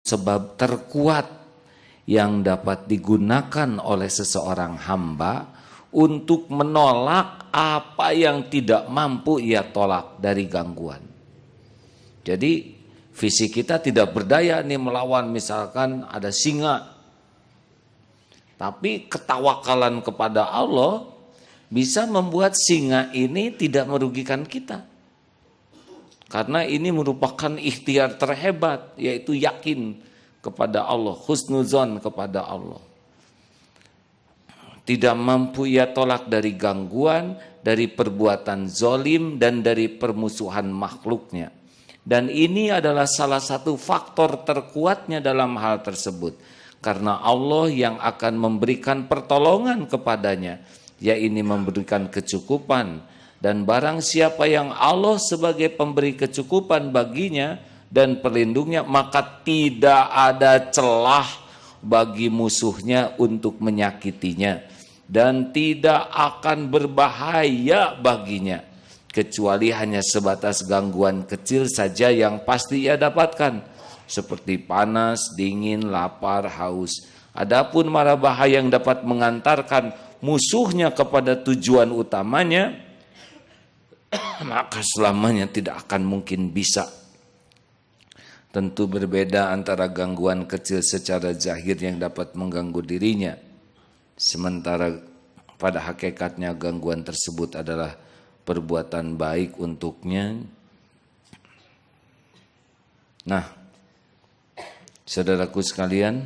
sebab terkuat yang dapat digunakan oleh seseorang hamba untuk menolak apa yang tidak mampu ia tolak dari gangguan. Jadi fisik kita tidak berdaya nih melawan, misalkan ada singa. Tapi ketawakalan kepada Allah bisa membuat singa ini tidak merugikan kita. Karena ini merupakan ikhtiar terhebat, yaitu yakin kepada Allah, husnuzon kepada Allah. Tidak mampu ia tolak dari gangguan, dari perbuatan zolim, dan dari permusuhan makhluknya. Dan ini adalah salah satu faktor terkuatnya dalam hal tersebut. Karena Allah yang akan memberikan pertolongan kepadanya, yaitu memberikan kecukupan. Dan barang siapa yang Allah sebagai pemberi kecukupan baginya dan pelindungnya, maka tidak ada celah bagi musuhnya untuk menyakitinya. Dan tidak akan berbahaya baginya, kecuali hanya sebatas gangguan kecil saja yang pasti ia dapatkan, seperti panas, dingin, lapar, haus. Adapun mara bahaya yang dapat mengantarkan musuhnya kepada tujuan utamanya, maka selamanya tidak akan mungkin bisa. Tentu berbeda antara gangguan kecil secara zahir yang dapat mengganggu dirinya, sementara pada hakikatnya gangguan tersebut adalah perbuatan baik untuknya. Nah, saudaraku sekalian,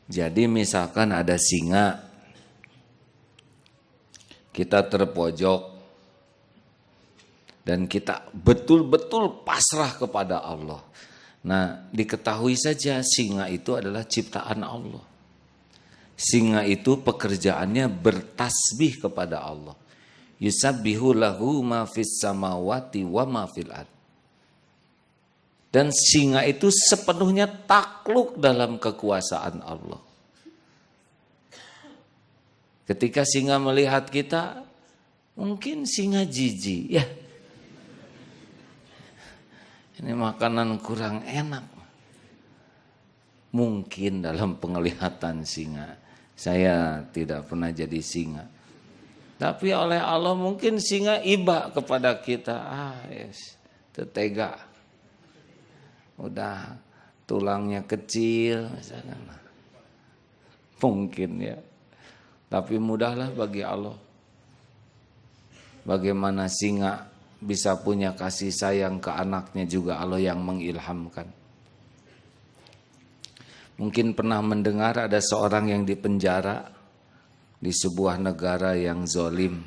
jadi misalkan ada singa, kita terpojok, dan kita betul-betul pasrah kepada Allah. Nah, diketahui saja singa itu adalah ciptaan Allah. Singa itu pekerjaannya bertasbih kepada Allah. Yusabbihu lahu ma fis samawati wa ma fil ard. Dan singa itu sepenuhnya takluk dalam kekuasaan Allah. Ketika singa melihat kita, mungkin singa jijik, ya. Ini makanan kurang enak. Mungkin dalam penglihatan singa. Saya tidak pernah jadi singa. Tapi oleh Allah mungkin singa iba kepada kita. Yes, tetega. Udah tulangnya kecil misalkan. Mungkin ya. Tapi mudahlah bagi Allah. Bagaimana singa bisa punya kasih sayang ke anaknya juga Allah yang mengilhamkan. Mungkin pernah mendengar ada seorang yang dipenjara di sebuah negara yang zolim.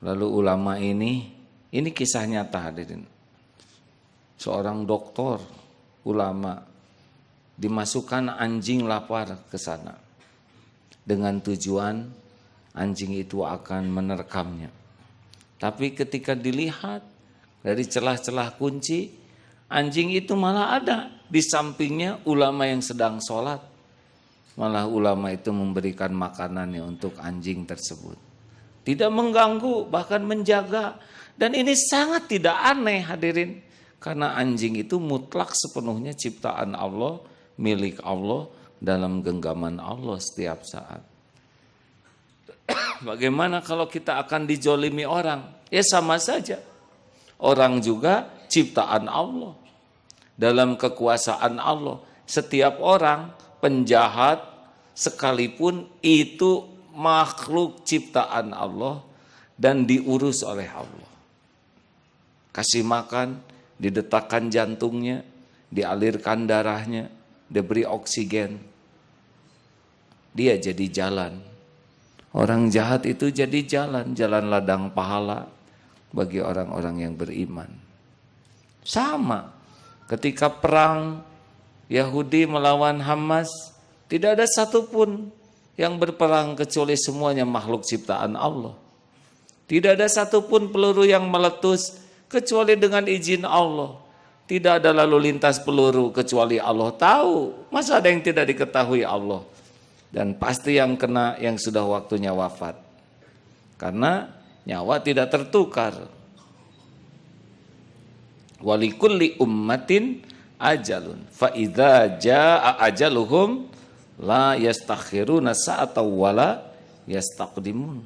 Lalu ulama ini kisah nyata hadirin. Seorang doktor ulama dimasukkan anjing lapar ke sana dengan tujuan anjing itu akan menerkamnya. Tapi ketika dilihat dari celah-celah kunci, anjing itu malah ada di sampingnya ulama yang sedang sholat. Malah ulama itu memberikan makanannya untuk anjing tersebut. Tidak mengganggu, bahkan menjaga. Dan ini sangat tidak aneh hadirin. Karena anjing itu mutlak sepenuhnya ciptaan Allah, milik Allah, dalam genggaman Allah setiap saat. Bagaimana kalau kita akan dijolimi orang? Ya sama saja. Orang juga ciptaan Allah. Dalam kekuasaan Allah. Setiap orang penjahat sekalipun itu makhluk ciptaan Allah dan diurus oleh Allah. Kasih makan, didetakkan jantungnya, dialirkan darahnya, diberi oksigen. Dia jadi jalan. Orang jahat itu jadi jalan ladang pahala bagi orang-orang yang beriman. Sama, ketika perang Yahudi melawan Hamas, tidak ada satupun yang berperang kecuali semuanya makhluk ciptaan Allah. Tidak ada satupun peluru yang meletus kecuali dengan izin Allah. Tidak ada lalu lintas peluru kecuali Allah tahu. Masa ada yang tidak diketahui Allah? Dan pasti yang kena yang sudah waktunya wafat. Karena nyawa tidak tertukar. Walikulli ummatin ajalun fa idza jaa ajaluhum la yastakhiruna sa'atan wala yastaqdimun.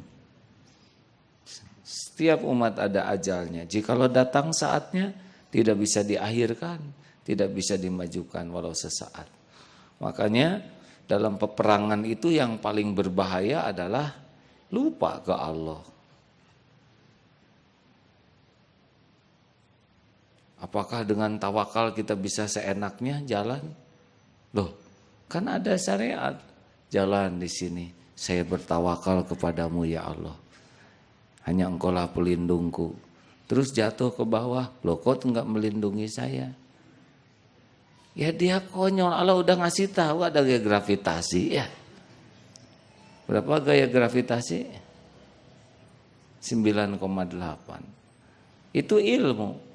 Setiap umat ada ajalnya. Jikalau datang saatnya tidak bisa diakhirkan, tidak bisa dimajukan walau sesaat. Makanya dalam peperangan itu yang paling berbahaya adalah lupa ke Allah. Apakah dengan tawakal kita bisa seenaknya jalan? Loh, kan ada syariat. Jalan di sini. Saya bertawakal kepadamu ya Allah. Hanya engkaulah pelindungku. Terus jatuh ke bawah. Loh, kok enggak melindungi saya? Ya dia konyol. Allah udah ngasih tahu ada gaya gravitasi ya. Berapa gaya gravitasi? 9,8. Itu ilmu.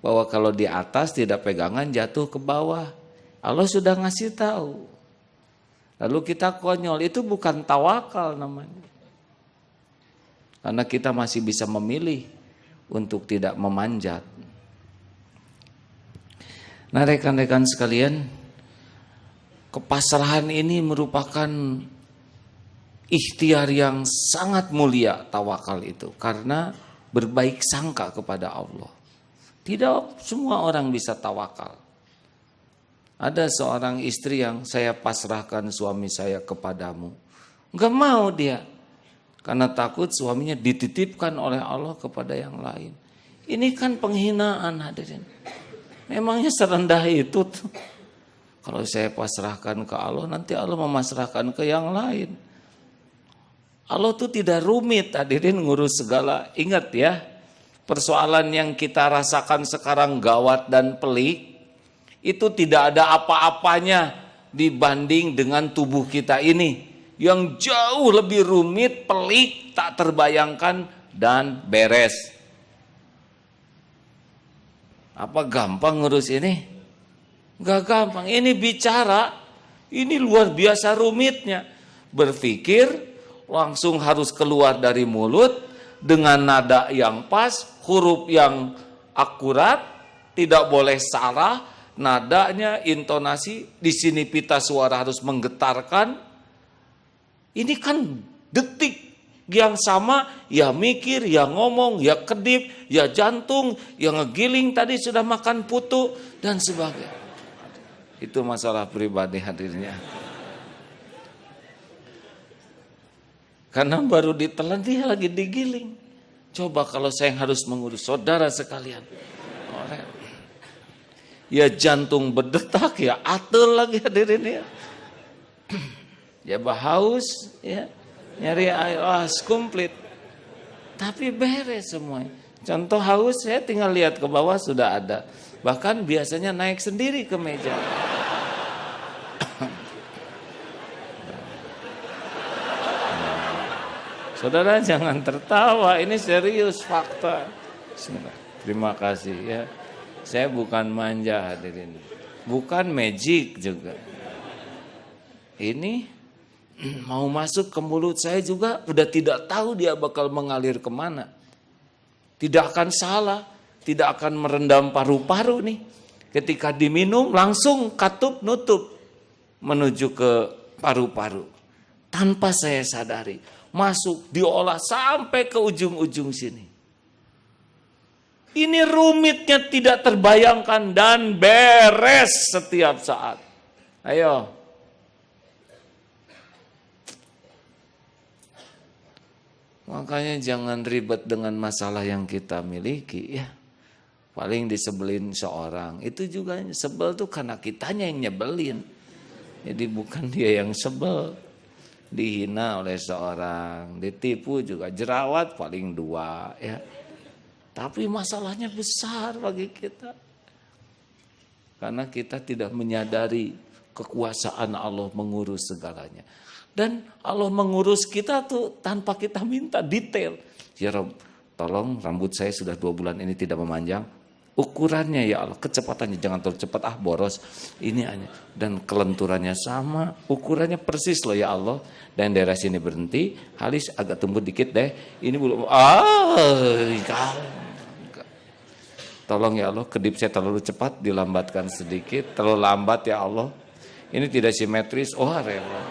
Bahwa kalau di atas tidak pegangan jatuh ke bawah. Allah sudah ngasih tahu. Lalu kita konyol, itu bukan tawakal namanya. Karena kita masih bisa memilih untuk tidak memanjat. Nah rekan-rekan sekalian, kepasrahan ini merupakan ikhtiar yang sangat mulia tawakal itu. Karena berbaik sangka kepada Allah. Tidak semua orang bisa tawakal. Ada seorang istri yang saya pasrahkan suami saya kepadamu. Enggak mau dia. Karena takut suaminya dititipkan oleh Allah kepada yang lain. Ini kan penghinaan hadirin. Memangnya serendah itu tuh. Kalau saya pasrahkan ke Allah, nanti Allah memasrahkan ke yang lain. Allah tuh tidak rumit hadirin ngurus segala. Ingat ya. Persoalan yang kita rasakan sekarang gawat dan pelik, itu tidak ada apa-apanya dibanding dengan tubuh kita ini. Yang jauh lebih rumit, pelik, tak terbayangkan, dan beres. Apa gampang ngurus ini? Gak gampang, ini bicara, ini luar biasa rumitnya. Berpikir, langsung harus keluar dari mulut, dengan nada yang pas, huruf yang akurat, tidak boleh salah, nadanya, intonasi, di sini pita suara harus menggetarkan. Ini kan detik yang sama, ya mikir, ya ngomong, ya kedip, ya jantung, ya ngegiling tadi sudah makan putu, dan sebagainya. Itu masalah pribadi hadirnya. Karena baru ditelan dia lagi digiling. Coba kalau saya harus mengurus saudara sekalian. Ya jantung berdetak, ya atel lagi hadirin ya. Ya haus, ya nyari air, komplit. Tapi beres semuanya. Contoh haus, saya tinggal lihat ke bawah sudah ada. Bahkan biasanya naik sendiri ke meja. Saudara jangan tertawa, ini serius fakta. Terima kasih ya. Saya bukan manja hadirin. Bukan magic juga. Ini mau masuk ke mulut saya juga udah tidak tahu dia bakal mengalir kemana. Tidak akan salah, tidak akan merendam paru-paru nih. Ketika diminum langsung katup nutup menuju ke paru-paru. Tanpa saya sadari. Masuk, diolah sampai ke ujung-ujung sini. Ini rumitnya tidak terbayangkan dan beres setiap saat. Ayo. Makanya jangan ribet dengan masalah yang kita miliki ya. Paling disebelin seorang. Itu juga sebel tuh karena kitanya yang nyebelin. Jadi bukan dia yang sebel. Dihina oleh seorang, ditipu juga, jerawat paling 2 ya. Tapi masalahnya besar bagi kita. Karena kita tidak menyadari kekuasaan Allah mengurus segalanya. Dan Allah mengurus kita tuh tanpa kita minta detail. Ya Rob, tolong rambut saya sudah 2 bulan ini tidak memanjang. Ukurannya ya Allah, kecepatannya jangan terlalu cepat boros. Ini hanya dan kelenturannya sama, ukurannya persis loh ya Allah. Dan daerah sini berhenti, halis agak tumbuh dikit deh. Ini belum Tolong ya Allah, kedip saya terlalu cepat, dilambatkan sedikit. Terlalu lambat ya Allah. Ini tidak simetris. Oh repot.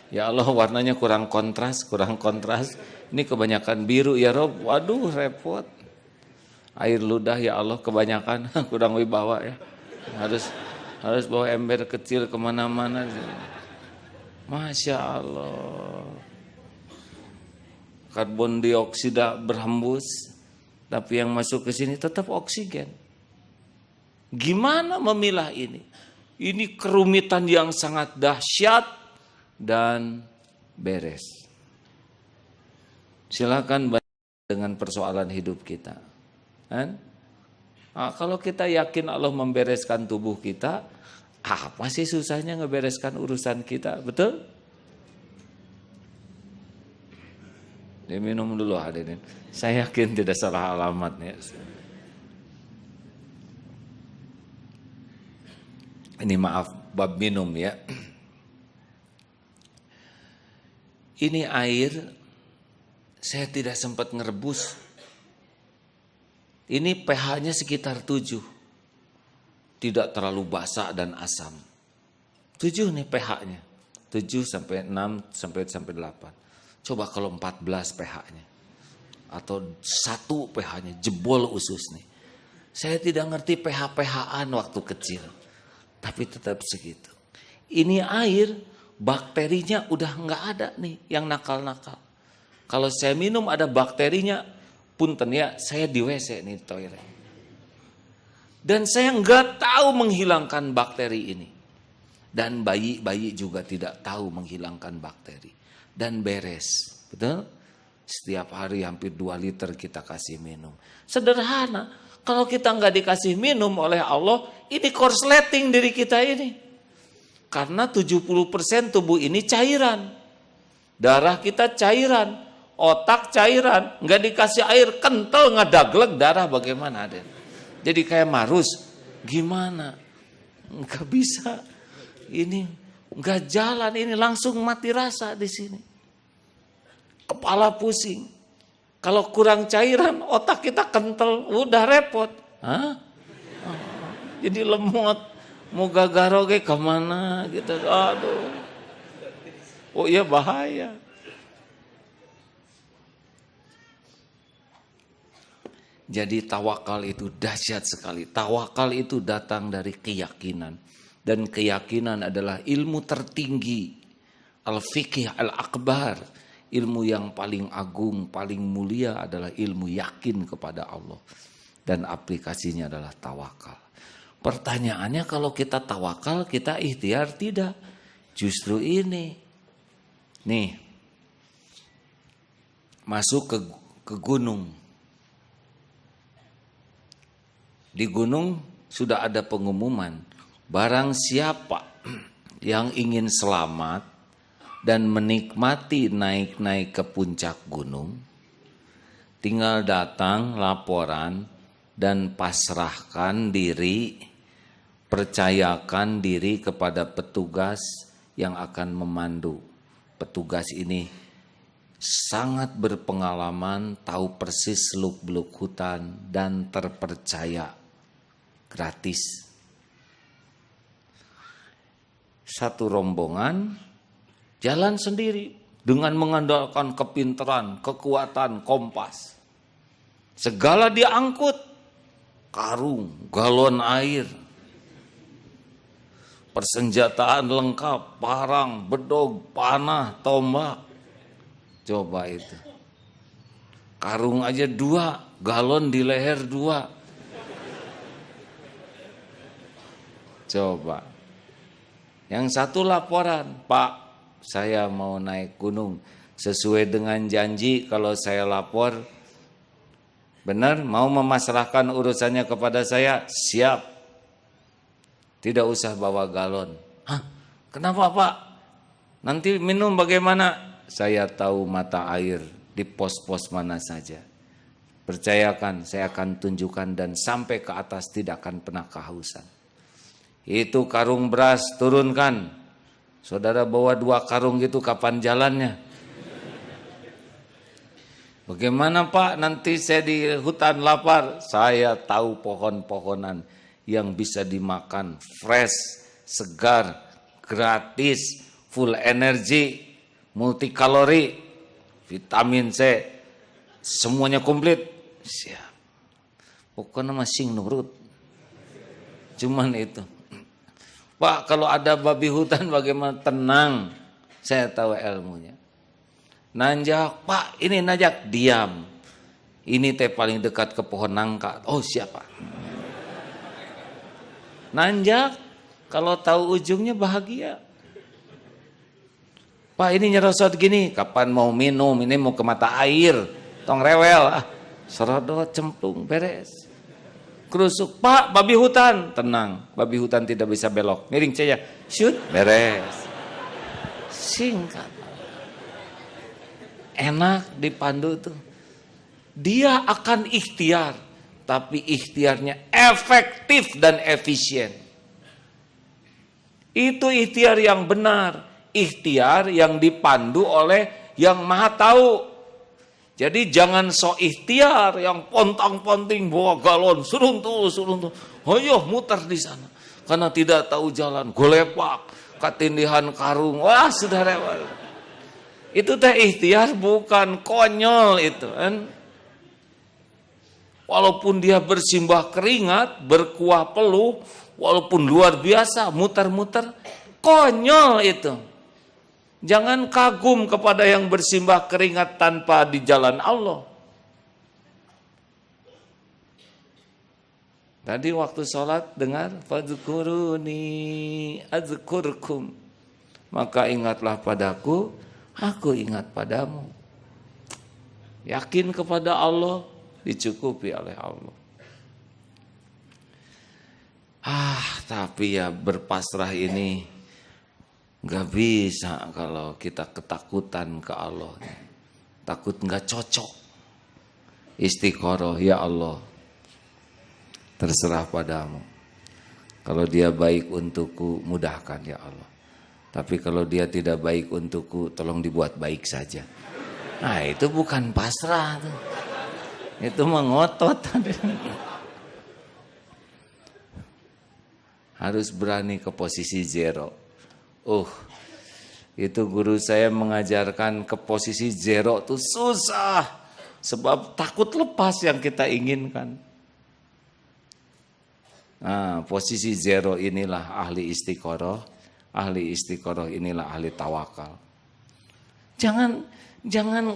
Ya Allah, warnanya kurang kontras. Ini kebanyakan biru ya Rob. Waduh repot. Air ludah ya Allah kebanyakan. Kurang wibawa ya. Harus bawa ember kecil kemana-mana. Masya Allah. Karbon dioksida berhembus. Tapi yang masuk ke sini tetap oksigen. Gimana memilah ini? Ini kerumitan yang sangat dahsyat dan beres. Silakan dengan persoalan hidup kita. Kan? Nah, kalau kita yakin Allah membereskan tubuh kita, apa sih susahnya ngebereskan urusan kita? Betul? Diminum dulu hadirin. Saya yakin tidak salah alamatnya. Ini maaf bab minum ya. Ini air saya tidak sempat ngerebus. Ini pH-nya sekitar 7. Tidak terlalu basah dan asam. 7 nih pH-nya. 7 sampai 6 sampai 8. Coba kalau 14 pH-nya. Atau 1 pH-nya jebol usus nih. Saya tidak ngerti pH-pH-an waktu kecil. Tapi tetap segitu. Ini air bakterinya udah nggak ada nih yang nakal-nakal. Kalau saya minum ada bakterinya, punten ya, saya di WC nih toilet. Dan saya nggak tahu menghilangkan bakteri ini. Dan bayi juga tidak tahu menghilangkan bakteri. Dan beres, betul? Setiap hari hampir 2 liter kita kasih minum. Sederhana, kalau kita nggak dikasih minum oleh Allah, ini korsleting diri kita ini. Karena 70% tubuh ini cairan. Darah kita cairan. Otak cairan. Nggak dikasih air, kental, ngedagleg darah bagaimana? Jadi kayak marus. Gimana? Nggak bisa. Ini nggak jalan, ini langsung mati rasa di sini. Kepala pusing. Kalau kurang cairan, otak kita kental, udah repot. Hah? Jadi lemot. Mau gagaroge kemana gitu. Aduh. Oh iya bahaya. Jadi tawakal itu dahsyat sekali. Tawakal itu datang dari keyakinan. Dan keyakinan adalah ilmu tertinggi. Al-fiqh al-akbar. Ilmu yang paling agung, paling mulia adalah ilmu yakin kepada Allah. Dan aplikasinya adalah tawakal. Pertanyaannya kalau kita tawakal, kita ikhtiar tidak. Justru ini. Nih. Masuk ke gunung. Di gunung sudah ada pengumuman. Barang siapa yang ingin selamat dan menikmati naik-naik ke puncak gunung, tinggal datang laporan dan pasrahkan diri, percayakan diri kepada petugas yang akan memandu. Petugas ini sangat berpengalaman, tahu persis seluk-beluk hutan dan terpercaya. Gratis. Satu rombongan jalan sendiri dengan mengandalkan kepintaran, kekuatan, kompas. Segala diangkut. Karung, galon air. Persenjataan lengkap, parang, bedog, panah, tombak. Coba itu. Karung aja 2, galon di leher 2. Coba. Yang satu laporan, Pak, saya mau naik gunung. Sesuai dengan janji kalau saya lapor, benar mau memasrahkan urusannya kepada saya, siap. Tidak usah bawa galon. Hah? Kenapa Pak? Nanti minum bagaimana? Saya tahu mata air di pos-pos mana saja. Percayakan, saya akan tunjukkan dan sampai ke atas tidak akan pernah kehausan. Itu karung beras turunkan. Saudara bawa 2 karung gitu kapan jalannya? Bagaimana Pak nanti saya di hutan lapar? Saya tahu pohon-pohonan yang bisa dimakan, fresh, segar, gratis, full energi, multikalori, vitamin C, semuanya komplit. Siap. Pokoknya masing nurut. Cuman itu. Pak kalau ada babi hutan bagaimana? Tenang, saya tahu ilmunya. Nanjak, Pak ini najak, diam. Ini teh paling dekat ke pohon nangka. Oh siapa? Nanjak, kalau tahu ujungnya bahagia. Pak ini nyerosot gini, kapan mau minum? Ini mau ke mata air, tong rewel. Serodot, cemplung, beres. Kerusuk, Pak babi hutan. Tenang, babi hutan tidak bisa belok. Miring saja, shoot, beres. Singkat. Enak dipandu tuh. Dia akan ikhtiar, tapi ikhtiarnya efektif dan efisien. Itu ikhtiar yang benar, ikhtiar yang dipandu oleh yang maha tahu. Jadi jangan sok ikhtiar yang pontang-ponting bawa galon, suruntuh. Hoyoh muter di sana. Karena tidak tahu jalan, golepak, ketindihan karung, wah sudah rewel. Itu teh ikhtiar bukan konyol itu kan. Walaupun dia bersimbah keringat, berkuah peluh, walaupun luar biasa, muter-muter, konyol itu. Jangan kagum kepada yang bersimbah keringat tanpa di jalan Allah. Tadi waktu sholat dengar, fadzkuruni adzkurkum. Maka ingatlah padaku, aku ingat padamu. Yakin kepada Allah, dicukupi oleh Allah. Tapi ya berpasrah ini gak bisa kalau kita ketakutan ke Allah. Takut gak cocok. Istiqoroh, ya Allah, terserah padamu. Kalau dia baik untukku, mudahkan ya Allah. Tapi kalau dia tidak baik untukku, tolong dibuat baik saja. Nah itu bukan pasrah tuh. Itu mengotot. Harus berani ke posisi zero. Itu guru saya mengajarkan ke posisi zero tuh susah. Sebab takut lepas yang kita inginkan. Nah, posisi zero inilah ahli istiqoroh. Ahli istiqoroh inilah ahli tawakal. Jangan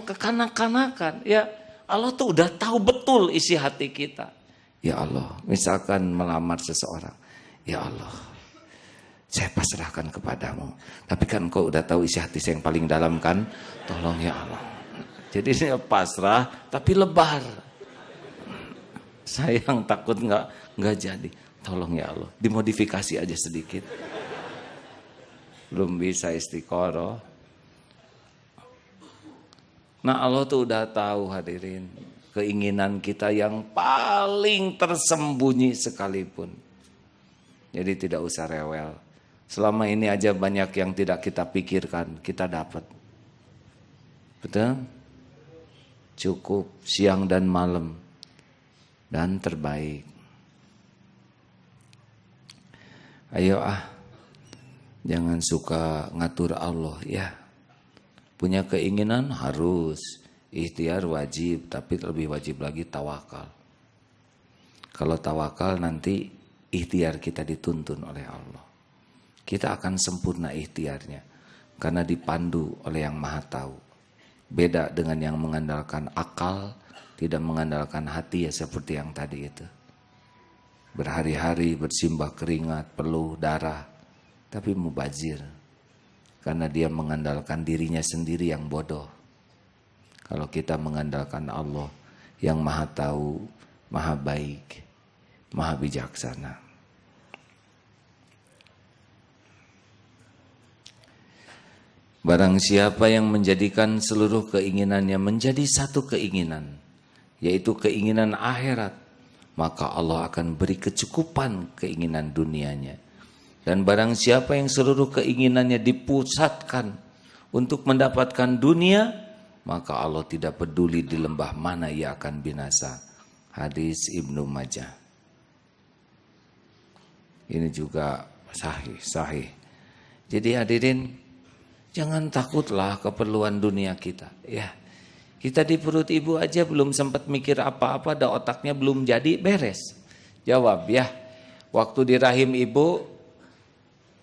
kekanak-kanakan. Ya Allah tuh udah tahu betul isi hati kita. Ya Allah, misalkan melamar seseorang. Ya Allah, saya pasrahkan kepadamu. Tapi kan kau udah tahu isi hati saya yang paling dalam kan? Tolong ya Allah. Jadi saya pasrah tapi lebar. Sayang takut nggak jadi. Tolong ya Allah, dimodifikasi aja sedikit. Belum bisa istiqoroh. Nah Allah tuh udah tahu hadirin. Keinginan kita yang paling tersembunyi sekalipun. Jadi tidak usah rewel. Selama ini aja banyak yang tidak kita pikirkan, kita dapat. Betul? Cukup siang dan malam. Dan terbaik. Ayo jangan suka ngatur Allah ya. Punya keinginan harus, ikhtiar wajib, tapi lebih wajib lagi tawakal. Kalau tawakal nanti ikhtiar kita dituntun oleh Allah. Kita akan sempurna ikhtiarnya karena dipandu oleh yang maha tahu. Beda dengan yang mengandalkan akal, tidak mengandalkan hati ya seperti yang tadi itu. Berhari-hari bersimbah keringat, peluh, darah, tapi mubazir. Karena dia mengandalkan dirinya sendiri yang bodoh. Kalau kita mengandalkan Allah yang maha tahu, maha baik, maha bijaksana. Barang siapa yang menjadikan seluruh keinginannya menjadi satu keinginan, yaitu keinginan akhirat, maka Allah akan beri kecukupan keinginan dunianya. Dan barang siapa yang seluruh keinginannya dipusatkan untuk mendapatkan dunia, maka Allah tidak peduli di lembah mana ia akan binasa. Hadis Ibnu Majah. Ini juga sahih. Jadi hadirin, jangan takutlah keperluan dunia kita. Ya, kita di perut ibu aja belum sempat mikir apa-apa, dah otaknya belum jadi beres. Jawab ya, waktu di rahim ibu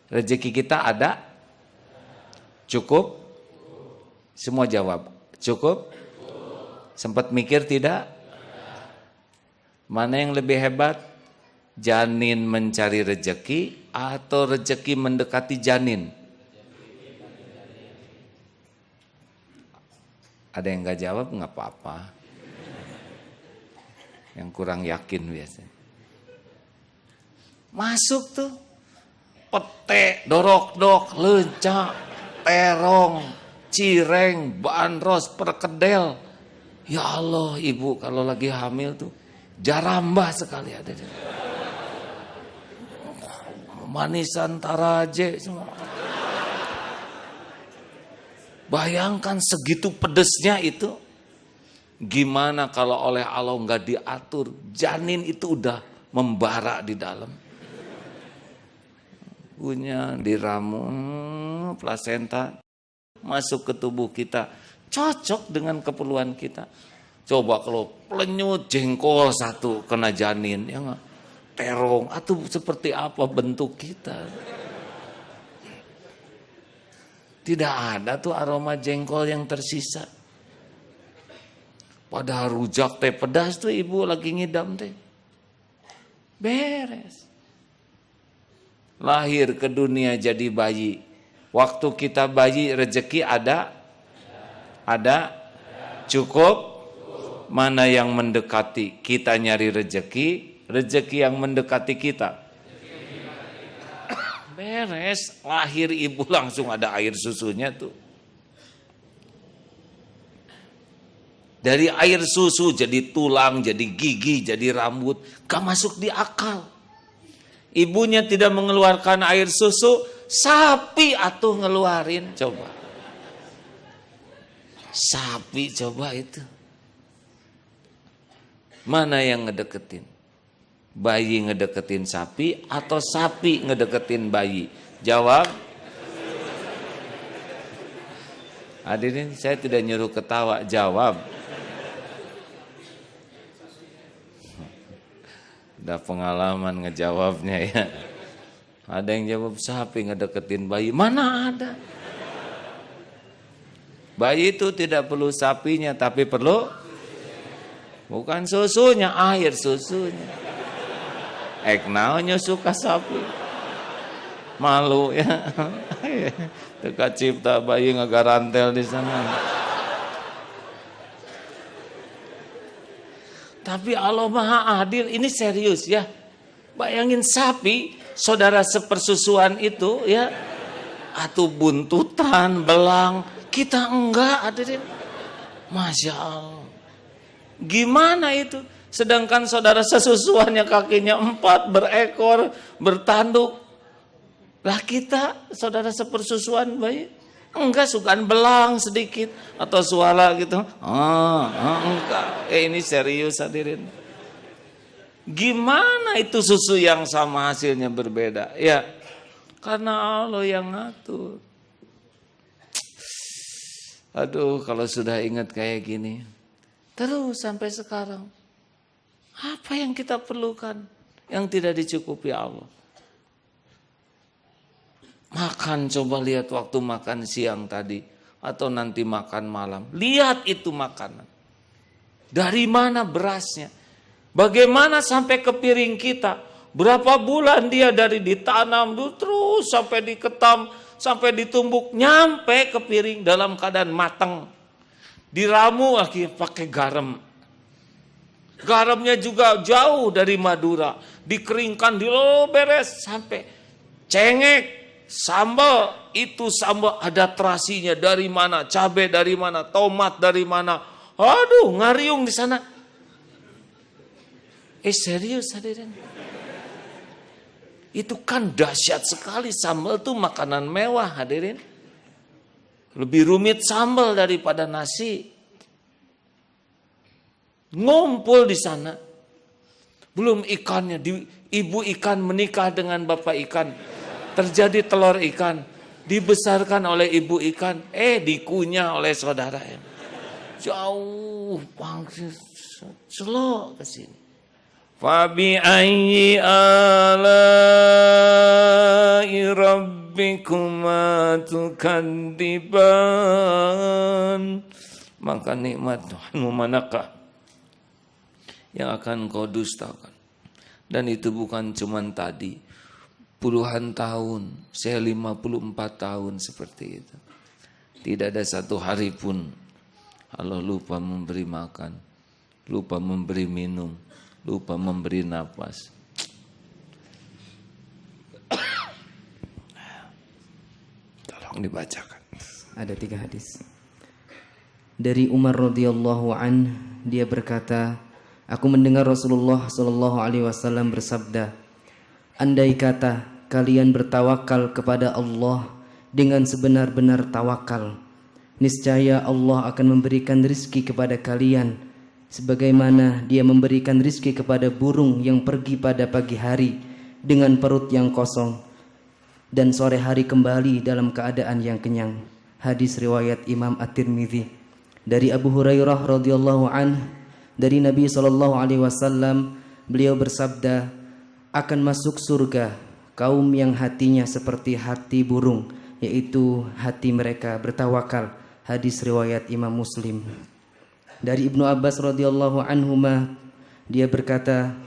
rezeki kita ada? Cukup? Semua jawab, cukup? Sempat mikir tidak? Mana yang lebih hebat? Janin mencari rezeki atau rezeki mendekati janin? Ada yang gak jawab, gak apa-apa. Yang kurang yakin biasanya. Masuk tuh. Pete, dorok-dok, lencak, terong, cireng, bandros, perkedel. Ya Allah, ibu kalau lagi hamil tuh jarambah sekali ada. Manisan taraje semua. Bayangkan segitu pedesnya itu. Gimana kalau oleh Allah nggak diatur, janin itu udah membara di dalam. Punya diramu, plasenta masuk ke tubuh kita, cocok dengan keperluan kita. Coba kalau pelenyut jengkol satu kena janin, ya nggak? Terong, atau seperti apa bentuk kita? Tidak ada tuh aroma jengkol yang tersisa. Padahal rujak teh pedas tuh ibu lagi ngidam teh. Beres. Lahir ke dunia jadi bayi. Waktu kita bayi rezeki ada? Ada? Cukup? Mana yang mendekati? Kita nyari rezeki yang mendekati kita. Beres, lahir ibu langsung ada air susunya tuh. Dari air susu jadi tulang, jadi gigi, jadi rambut, gak masuk di akal. Ibunya tidak mengeluarkan air susu, sapi atuh ngeluarin, coba. Sapi coba itu. Mana yang ngedeketin? Bayi ngedeketin sapi atau sapi ngedeketin bayi? Jawab. Hadirin, saya tidak nyuruh ketawa, jawab. Udah pengalaman ngejawabnya ya. Ada yang jawab sapi ngedeketin bayi, mana ada? Bayi itu tidak perlu sapinya, tapi perlu bukan susunya, air susunya. Eknaunya suka sapi. Malu ya. Dekat cipta bayi ngagarantel di sana. Tapi Allah Maha Adil, ini serius ya. Bayangin sapi, saudara sepersusuan itu ya. Atau buntutan, belang. Kita enggak, hadirin. Masya Allah. Gimana itu? Sedangkan saudara sesusuannya kakinya 4, berekor, bertanduk. Lah kita, saudara sepersusuan bayi, enggak, sukaan belang sedikit. Atau suara gitu. Enggak. Ini serius hadirin. Gimana itu susu yang sama hasilnya berbeda? Ya, karena Allah yang ngatur. Aduh, kalau sudah ingat kayak gini. Terus sampai sekarang. Apa yang kita perlukan yang tidak dicukupi Allah? Makan, coba lihat waktu makan siang tadi atau nanti makan malam. Lihat itu makanan. Dari mana berasnya? Bagaimana sampai ke piring kita? Berapa bulan dia dari ditanam terus sampai diketam, sampai ditumbuk, nyampe ke piring dalam keadaan matang. Diramu lagi pakai garam. Garamnya juga jauh dari Madura, dikeringkan, beres sampai cengek, sambal, itu sambal ada terasinya dari mana, cabai dari mana, tomat dari mana. Aduh, ngariung di sana. Serius hadirin. Itu kan dahsyat sekali, sambal tuh makanan mewah hadirin. Lebih rumit sambal daripada nasi. Ngumpul di sana. Belum ikannya, ibu ikan menikah dengan bapak ikan. Terjadi telur ikan. Dibesarkan oleh ibu ikan. Dikunyah oleh saudara. Jauh banget. Celok ke sini. Fabi ayyi ala'i rabbikuma tukadziban. Maka nikmat Tuhanmu manakah yang akan kau dustakan? Dan itu bukan cuman tadi, puluhan tahun, saya 54 tahun seperti itu. Tidak ada satu hari pun Allah lupa memberi makan, lupa memberi minum, lupa memberi napas. Tolong dibacakan. Ada 3 hadis. Dari Umar radhiyallahu an, dia berkata, aku mendengar Rasulullah sallallahu alaihi wasallam bersabda, andai kata kalian bertawakal kepada Allah dengan sebenar-benar tawakal, niscaya Allah akan memberikan rizki kepada kalian sebagaimana Dia memberikan rizki kepada burung yang pergi pada pagi hari dengan perut yang kosong dan sore hari kembali dalam keadaan yang kenyang. Hadis riwayat Imam At-Tirmidzi. Dari Abu Hurairah radhiyallahu anhu, dari Nabi SAW, beliau bersabda, akan masuk surga kaum yang hatinya seperti hati burung, yaitu hati mereka bertawakal. Hadis riwayat Imam Muslim. Dari Ibnu Abbas radhiyallahu anhuma, dia berkata,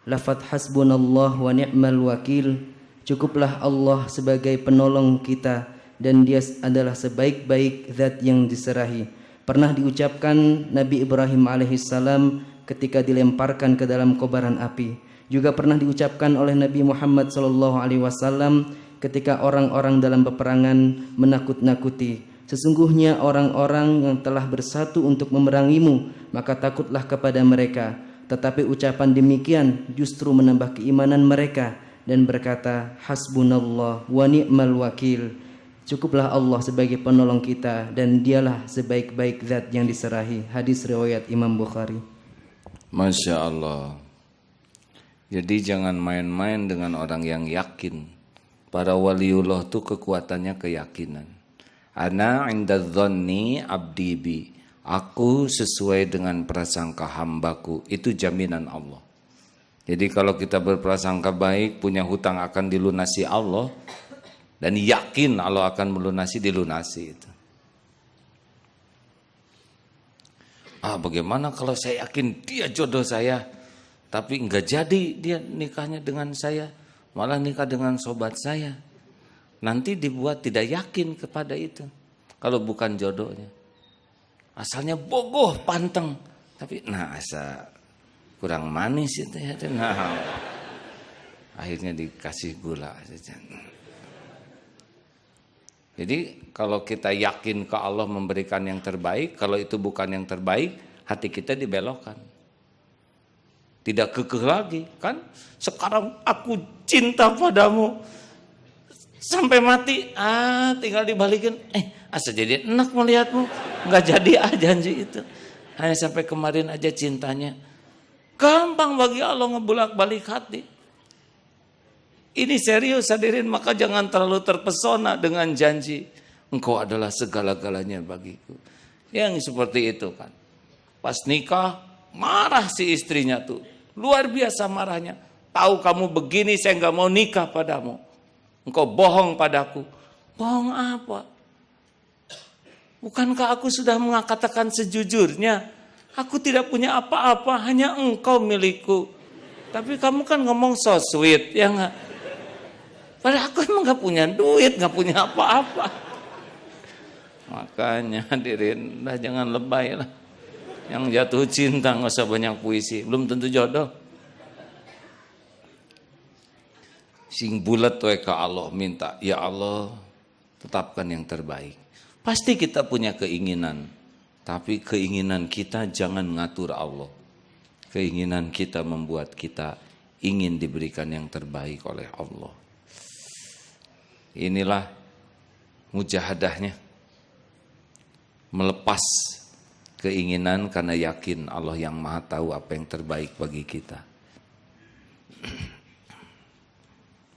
lafadz hasbunallah wa ni'mal wakil, cukuplah Allah sebagai penolong kita dan Dia adalah sebaik-baik zat yang diserahi. Pernah diucapkan Nabi Ibrahim alaihissalam ketika dilemparkan ke dalam kobaran api. Juga pernah diucapkan oleh Nabi Muhammad SAW ketika orang-orang dalam peperangan menakut-nakuti. Sesungguhnya orang-orang yang telah bersatu untuk memerangimu, maka takutlah kepada mereka. Tetapi ucapan demikian justru menambah keimanan mereka dan berkata, hasbunallah wa ni'mal wakil. Cukuplah Allah sebagai penolong kita dan Dialah sebaik-baik zat yang diserahi. Hadis riwayat Imam Bukhari. Masya Allah. Jadi jangan main-main dengan orang yang yakin. Para waliullah itu kekuatannya keyakinan. Ana inda dzanni abdi bi. Aku sesuai dengan prasangka hambaku. Itu jaminan Allah. Jadi kalau kita berprasangka baik, punya hutang akan dilunasi Allah, dan yakin Allah akan melunasi, dilunasi itu. Bagaimana kalau saya yakin dia jodoh saya, tapi enggak jadi dia nikahnya dengan saya, malah nikah dengan sobat saya. Nanti dibuat tidak yakin kepada itu. Kalau bukan jodohnya. Asalnya bogoh, panteng, tapi asa kurang manis itu ya. Akhirnya dikasih gula saja. Jadi kalau kita yakin ke Allah memberikan yang terbaik, kalau itu bukan yang terbaik, hati kita dibelokkan. Tidak kekeh lagi, kan? Sekarang aku cinta padamu sampai mati, tinggal dibalikin. Asa jadi enak melihatmu, nggak jadi janji itu. Hanya sampai kemarin aja cintanya. Gampang bagi Allah ngebulak-balik hati. Ini serius hadirin, maka jangan terlalu terpesona dengan janji. Engkau adalah segala-galanya bagiku. Yang seperti itu kan. Pas nikah, marah si istrinya tuh. Luar biasa marahnya. Tahu kamu begini, saya nggak mau nikah padamu. Engkau bohong padaku. Bohong apa? Bukankah aku sudah mengatakan sejujurnya? Aku tidak punya apa-apa, hanya engkau milikku. Tapi kamu kan ngomong so sweet, ya nggak? Padahal aku emang gak punya duit, gak punya apa-apa. Makanya hadirin, jangan lebay lah. Yang jatuh cinta gak usah banyak puisi, belum tentu jodoh. Sing bulat we ka Allah minta, ya Allah tetapkan yang terbaik. Pasti kita punya keinginan, tapi keinginan kita jangan ngatur Allah. Keinginan kita membuat kita ingin diberikan yang terbaik oleh Allah. Inilah mujahadahnya, melepas keinginan karena yakin Allah yang maha tahu apa yang terbaik bagi kita.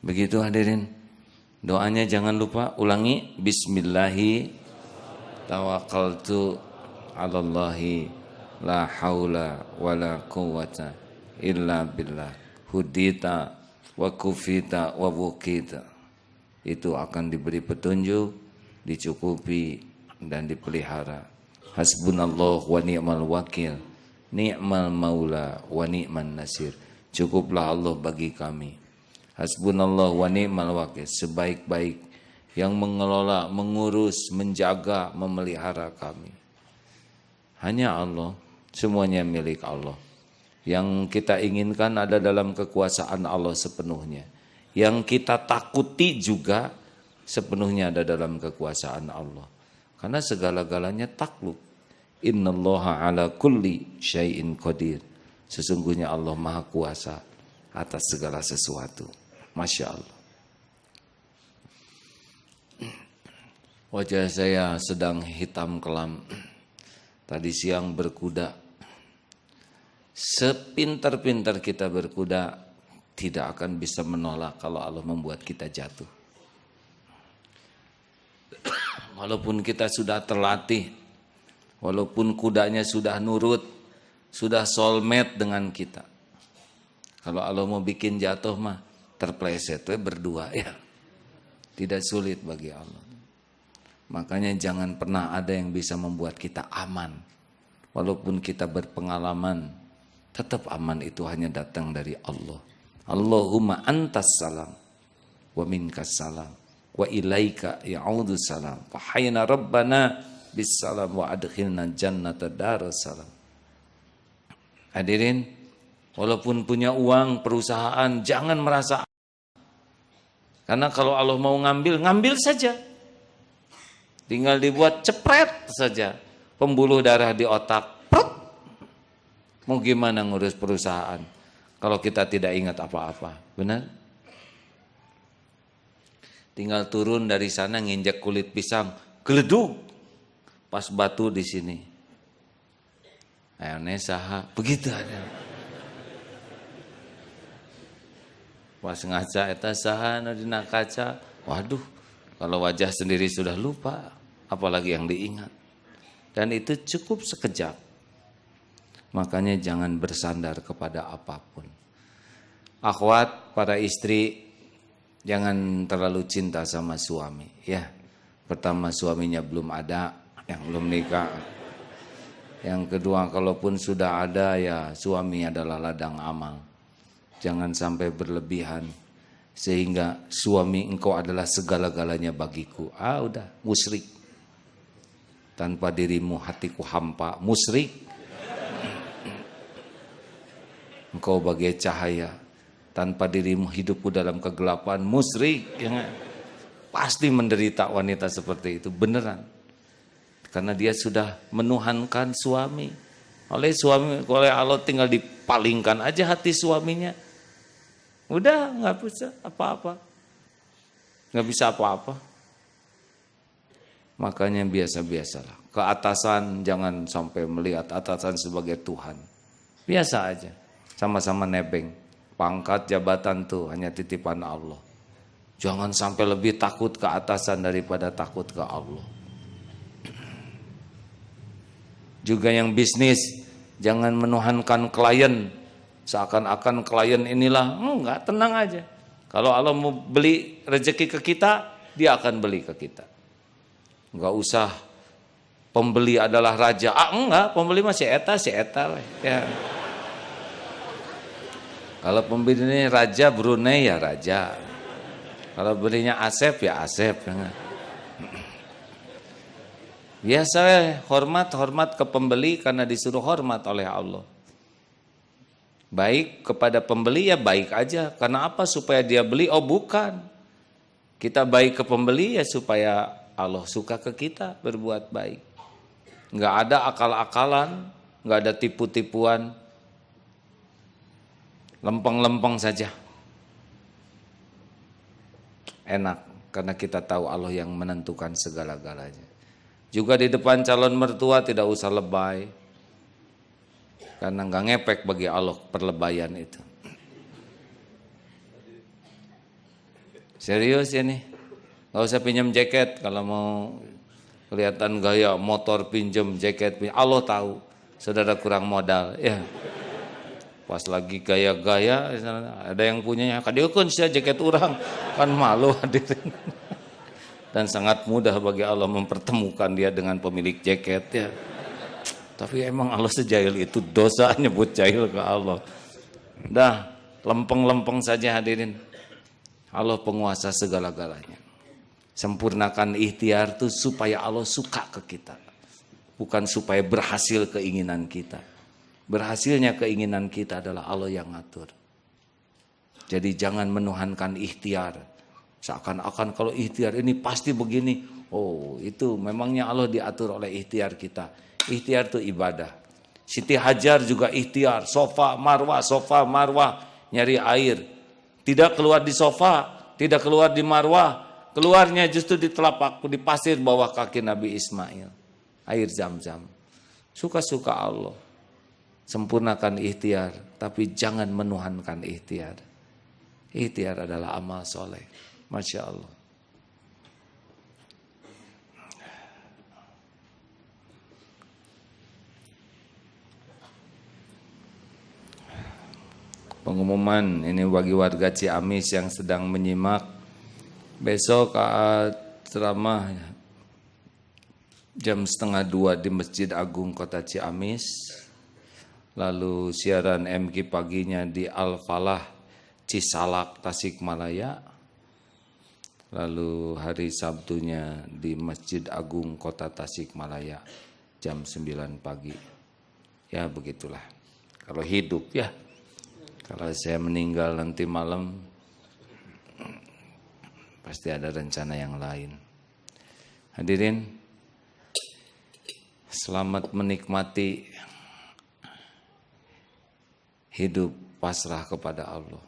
Begitu hadirin, doanya jangan lupa ulangi, bismillahi tawakkaltu 'alallahi la haula wala quwwata illa billah hudita wa kufita wa wukita. Itu akan diberi petunjuk, dicukupi dan dipelihara. Hasbunallah wa ni'mal wakil, ni'mal maula wa ni'man nasir. Cukuplah Allah bagi kami. Hasbunallah wa ni'mal wakil, sebaik-baik yang mengelola, mengurus, menjaga, memelihara kami. Hanya Allah, semuanya milik Allah. Yang kita inginkan ada dalam kekuasaan Allah sepenuhnya. Yang kita takuti juga sepenuhnya ada dalam kekuasaan Allah. Karena segala-galanya takluk. Innallaha ala kulli syai'in qadir. Sesungguhnya Allah maha kuasa atas segala sesuatu. Masya Allah. Wajah saya sedang hitam kelam. Tadi siang berkuda. Sepintar-pintar kita berkuda, tidak akan bisa menolak kalau Allah membuat kita jatuh. Walaupun kita sudah terlatih, walaupun kudanya sudah nurut, sudah soulmate dengan kita. Kalau Allah mau bikin jatuh mah terpleset berdua ya. Tidak sulit bagi Allah. Makanya jangan pernah ada yang bisa membuat kita aman. Walaupun kita berpengalaman, tetap aman itu hanya datang dari Allah. Allahumma antas salam wa minkas salam wa ilaika ya'udhu salam fa hayna rabbana bis salam wa adkhilna jannata darussalam. Hadirin, walaupun punya uang, perusahaan, jangan merasa, karena kalau Allah mau ngambil, ngambil saja. Tinggal dibuat cepret saja pembuluh darah di otak. Prut. Mau gimana ngurus perusahaan kalau kita tidak ingat apa-apa, benar? Tinggal turun dari sana nginjak kulit pisang, geleduk, pas batu di sini. Ayane saha, begitu ada. Pas ngaca eta saha nu dina kaca, waduh, kalau wajah sendiri sudah lupa, apalagi yang diingat. Dan itu cukup sekejap. Makanya jangan bersandar kepada apapun. Akhwat, para istri, jangan terlalu cinta sama suami. Ya, pertama suaminya belum ada, yang belum nikah. Yang kedua, kalaupun sudah ada, ya suami adalah ladang amal. Jangan sampai berlebihan, sehingga suami engkau adalah segala-galanya bagiku. Udah, musyrik. Tanpa dirimu hatiku hampa, musyrik. Engkau bagai cahaya, tanpa dirimu hidupku dalam kegelapan, musyrik. Pasti menderita wanita seperti itu, beneran. Karena dia sudah menuhankan suami. Oleh Allah tinggal dipalingkan aja hati suaminya. Udah nggak bisa apa-apa, nggak bisa apa-apa. Makanya biasa-biasalah. Keatasan jangan sampai melihat atasan sebagai Tuhan. Biasa aja. Sama-sama nebeng. Pangkat jabatan tuh hanya titipan Allah. Jangan sampai lebih takut ke atasan daripada takut ke Allah. Juga yang bisnis, jangan menuhankan klien. Seakan-akan klien inilah, enggak, tenang aja. Kalau Allah mau beli rezeki ke kita, dia akan beli ke kita. Enggak usah pembeli adalah raja. Enggak, pembeli mah si eta ya. Kalau pembelinya raja Brunei ya raja. Kalau belinya Asep ya Asep. Biasa hormat ke pembeli karena disuruh hormat oleh Allah. Baik kepada pembeli ya baik aja. Karena apa? Supaya dia beli? Oh bukan. Kita baik ke pembeli ya supaya Allah suka ke kita berbuat baik. Nggak ada akal-akalan, nggak ada tipu-tipuan. Lempeng-lempeng saja. Enak. karena kita tahu Allah yang menentukan segala-galanya. Juga di depan calon mertua tidak usah lebay, karena nggak ngepek bagi Allah perlebayan itu. Serius ya nih, nggak usah pinjam jaket kalau mau kelihatan gaya motor, pinjam jaket. Allah tahu saudara kurang modal ya. Pas lagi gaya-gaya ada yang punyanya, kadieukeun sia jaket urang, kan malu hadirin. Dan sangat mudah bagi Allah mempertemukan dia dengan pemilik jaket ya. Tapi emang Allah sejahil itu, dosa nyebut jahil ke Allah. Dah, lempeng-lempeng saja hadirin. Allah penguasa segala-galanya. Sempurnakan ikhtiar itu supaya Allah suka ke kita. Bukan supaya berhasil keinginan kita. Berhasilnya keinginan kita adalah Allah yang ngatur. Jadi jangan menuhankan ikhtiar. Seakan-akan kalau ikhtiar ini pasti begini. Oh, itu memangnya Allah diatur oleh ikhtiar kita. Ikhtiar itu ibadah. Siti Hajar juga ikhtiar. Sofa, marwah, nyari air. Tidak keluar di sofa, tidak keluar di marwah. Keluarnya justru di telapak, di pasir bawah kaki Nabi Ismail. Air Zam-Zam. Suka-suka Allah. Sempurnakan ikhtiar, tapi jangan menuhankan ikhtiar. Ikhtiar adalah amal soleh. Masya Allah. Pengumuman ini bagi warga Ciamis yang sedang menyimak. Besok ceramah jam 1:30 di Masjid Agung Kota Ciamis. Lalu siaran MG paginya di Al-Falah Cisalak Tasikmalaya. Lalu hari Sabtunya di Masjid Agung Kota Tasikmalaya jam 9 pagi. Ya begitulah. Kalau hidup ya. Kalau saya meninggal nanti malam pasti ada rencana yang lain. Hadirin, selamat menikmati hidup pasrah kepada Allah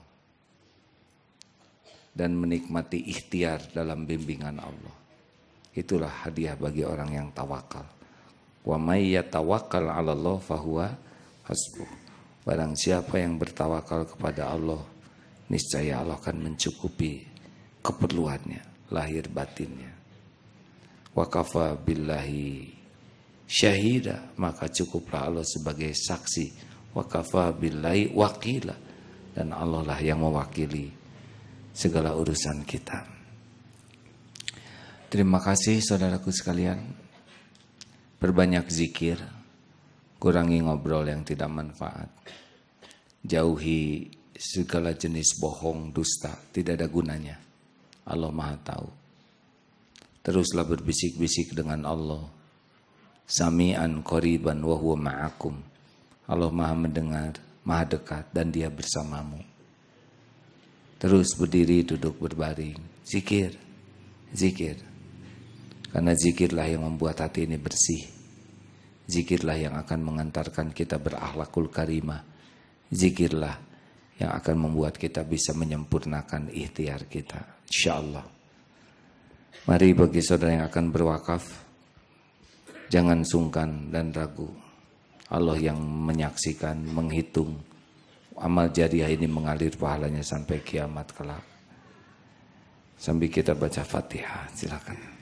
dan menikmati ikhtiar dalam bimbingan Allah. Itulah hadiah bagi orang yang tawakal. Wa may yatawakkal 'ala Allah fahuwa hasbuh. Barang siapa yang bertawakal kepada Allah, niscaya Allah akan mencukupi keperluannya, lahir batinnya. Wa kafa billahi syahida, maka cukuplah Allah sebagai saksi. Wa kafa billahi wakila, dan Allah lah yang mewakili segala urusan kita. Terima kasih saudaraku sekalian. Perbanyak zikir, kurangi ngobrol yang tidak manfaat. Jauhi segala jenis bohong, dusta, tidak ada gunanya. Allah Maha tahu. Teruslah berbisik-bisik dengan Allah. Sami'an qariban wa huwa ma'akum. Allah Maha mendengar, Maha dekat, dan Dia bersamamu. Terus berdiri, duduk, berbaring. Zikir, zikir. Karena zikirlah yang membuat hati ini bersih. Zikirlah yang akan mengantarkan kita berakhlakul karimah. Zikirlah yang akan membuat kita bisa menyempurnakan ikhtiar kita. InsyaAllah. Mari bagi saudara yang akan berwakaf, jangan sungkan dan ragu. Allah yang menyaksikan, menghitung. Amal jariah ini mengalir pahalanya sampai kiamat kelak. Sambil kita baca Fatihah, silakan.